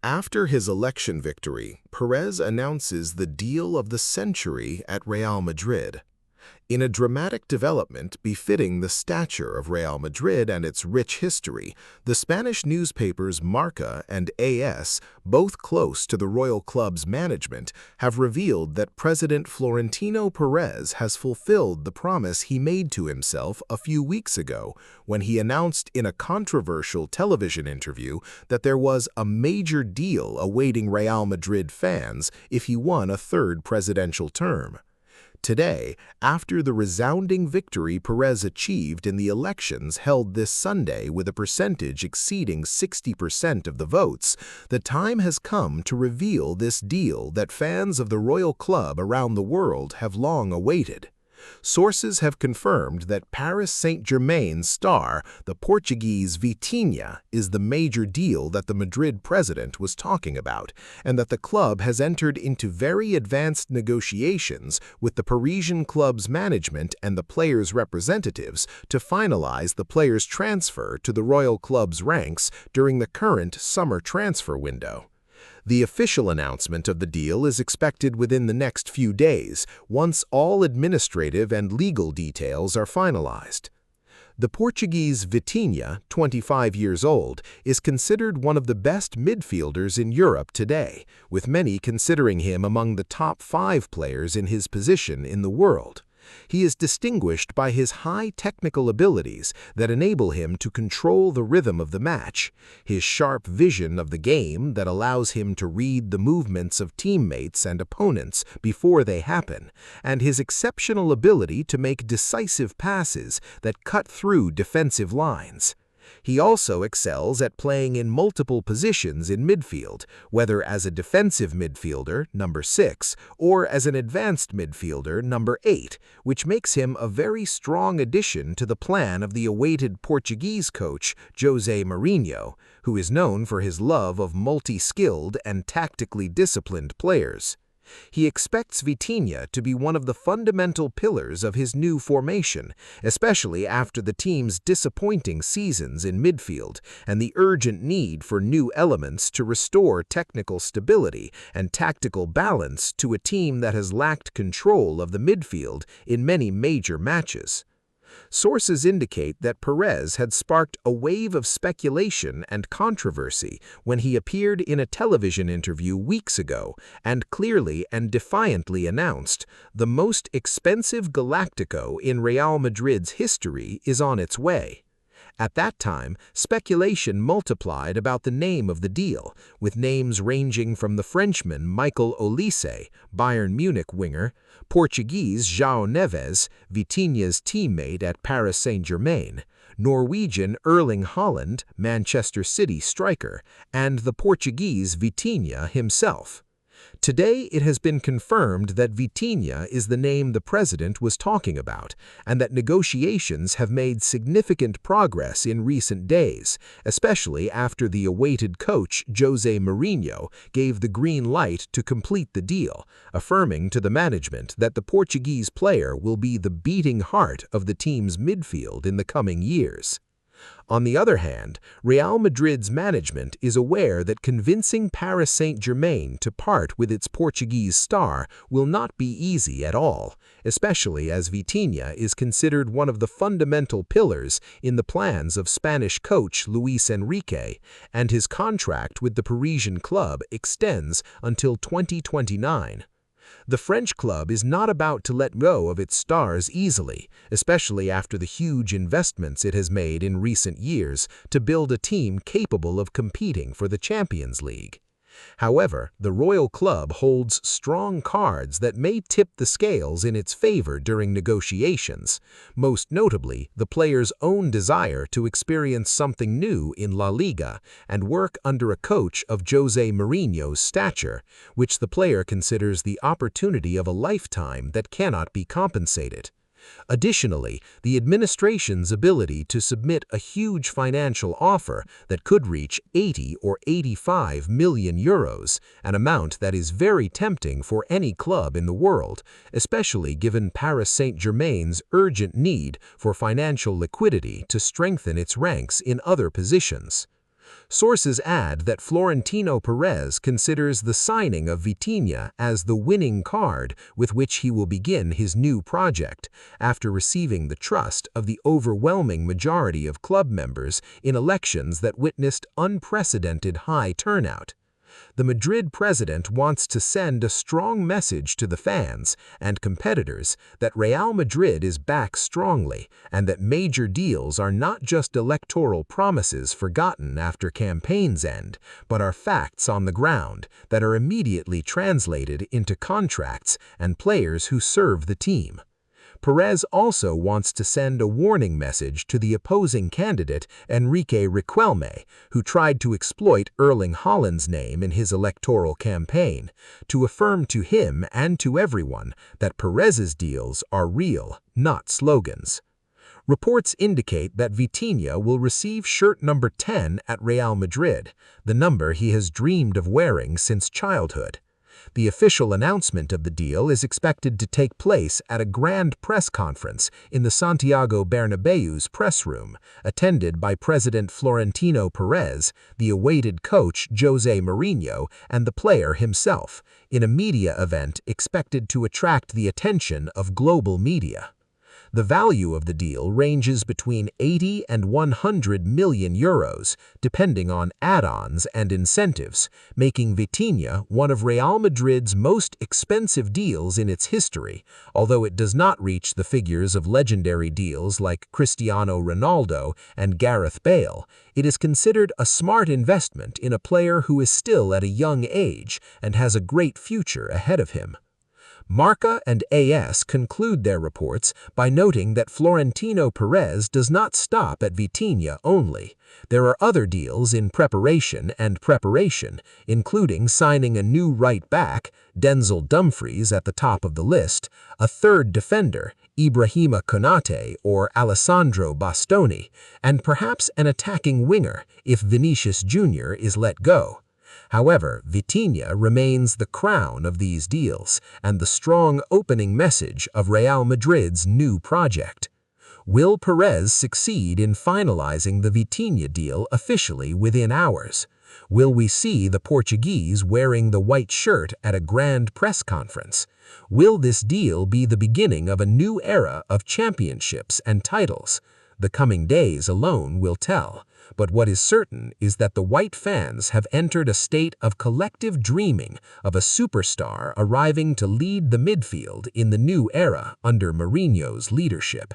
After his election victory, Perez announces the deal of the century at Real Madrid. In a dramatic development befitting the stature of Real Madrid and its rich history, the Spanish newspapers Marca and AS, both close to the Royal Club's management, have revealed that President Florentino Perez has fulfilled the promise he made to himself a few weeks ago when he announced in a controversial television interview that there was a major deal awaiting Real Madrid fans if he won a third presidential term. Today, after the resounding victory Perez achieved in the elections held this Sunday with a percentage exceeding 60% of the votes, the time has come to reveal this deal that fans of the Royal Club around the world have long awaited. Sources have confirmed that Paris Saint-Germain's star, the Portuguese Vitinha, is the major deal that the Madrid president was talking about, and that the club has entered into very advanced negotiations with the Parisian club's management and the players' representatives to finalize the player's transfer to the Royal Club's ranks during the current summer transfer window. The official announcement of the deal is expected within the next few days, once all administrative and legal details are finalized. The Portuguese Vitinha, 25 years old, is considered one of the best midfielders in Europe today, with many considering him among the top 5 players in his position in the world. He is distinguished by his high technical abilities that enable him to control the rhythm of the match, his sharp vision of the game that allows him to read the movements of teammates and opponents before they happen, and his exceptional ability to make decisive passes that cut through defensive lines. He also excels at playing in multiple positions in midfield, whether as a defensive midfielder, number 6, or as an advanced midfielder, number 8, which makes him a very strong addition to the plan of the awaited Portuguese coach José Mourinho, who is known for his love of multi-skilled and tactically disciplined players. He expects Vitinha to be one of the fundamental pillars of his new formation, especially after the team's disappointing seasons in midfield and the urgent need for new elements to restore technical stability and tactical balance to a team that has lacked control of the midfield in many major matches. Sources indicate that Perez had sparked a wave of speculation and controversy when he appeared in a television interview weeks ago and clearly and defiantly announced, "The most expensive Galactico in Real Madrid's history is on its way." At that time, speculation multiplied about the name of the deal, with names ranging from the Frenchman Michael Olise, Bayern Munich winger, Portuguese João Neves, Vitinha's teammate at Paris Saint-Germain, Norwegian Erling Haaland, Manchester City striker, and the Portuguese Vitinha himself. Today, it has been confirmed that Vitinha is the name the president was talking about, and that negotiations have made significant progress in recent days, especially after the awaited coach José Mourinho gave the green light to complete the deal, affirming to the management that the Portuguese player will be the beating heart of the team's midfield in the coming years. On the other hand, Real Madrid's management is aware that convincing Paris Saint-Germain to part with its Portuguese star will not be easy at all, especially as Vitinha is considered one of the fundamental pillars in the plans of Spanish coach Luis Enrique, and his contract with the Parisian club extends until 2029. The French club is not about to let go of its stars easily, especially after the huge investments it has made in recent years to build a team capable of competing for the Champions League. However, the Royal Club holds strong cards that may tip the scales in its favor during negotiations, most notably the player's own desire to experience something new in La Liga and work under a coach of José Mourinho's stature, which the player considers the opportunity of a lifetime that cannot be compensated. Additionally, the administration's ability to submit a huge financial offer that could reach 80 or 85 million euros, an amount that is very tempting for any club in the world, especially given Paris Saint-Germain's urgent need for financial liquidity to strengthen its ranks in other positions. Sources add that Florentino Perez considers the signing of Vitinha as the winning card with which he will begin his new project, after receiving the trust of the overwhelming majority of club members in elections that witnessed unprecedented high turnout. The Madrid president wants to send a strong message to the fans and competitors that Real Madrid is back strongly and that major deals are not just electoral promises forgotten after campaigns end, but are facts on the ground that are immediately translated into contracts and players who serve the team. Perez also wants to send a warning message to the opposing candidate Enrique Riquelme, who tried to exploit Erling Haaland's name in his electoral campaign, to affirm to him and to everyone that Perez's deals are real, not slogans. Reports indicate that Vitinha will receive shirt number 10 at Real Madrid, the number he has dreamed of wearing since childhood. The official announcement of the deal is expected to take place at a grand press conference in the Santiago Bernabeu's press room, attended by President Florentino Perez, the awaited coach Jose Mourinho, and the player himself, in a media event expected to attract the attention of global media. The value of the deal ranges between 80 and 100 million euros, depending on add-ons and incentives, making Vitinha one of Real Madrid's most expensive deals in its history, although it does not reach the figures of legendary deals like Cristiano Ronaldo and Gareth Bale. It is considered a smart investment in a player who is still at a young age and has a great future ahead of him. Marca and AS conclude their reports by noting that Florentino Perez does not stop at Vitinha only. There are other deals in preparation, including signing a new right back, Denzel Dumfries at the top of the list, a third defender, Ibrahima Konate or Alessandro Bastoni, and perhaps an attacking winger if Vinicius Jr. is let go. However, Vitinha remains the crown of these deals and the strong opening message of Real Madrid's new project. Will Perez succeed in finalizing the Vitinha deal officially within hours? Will we see the Portuguese wearing the white shirt at a grand press conference? Will this deal be the beginning of a new era of championships and titles? The coming days alone will tell. But what is certain is that the white fans have entered a state of collective dreaming of a superstar arriving to lead the midfield in the new era under Mourinho's leadership.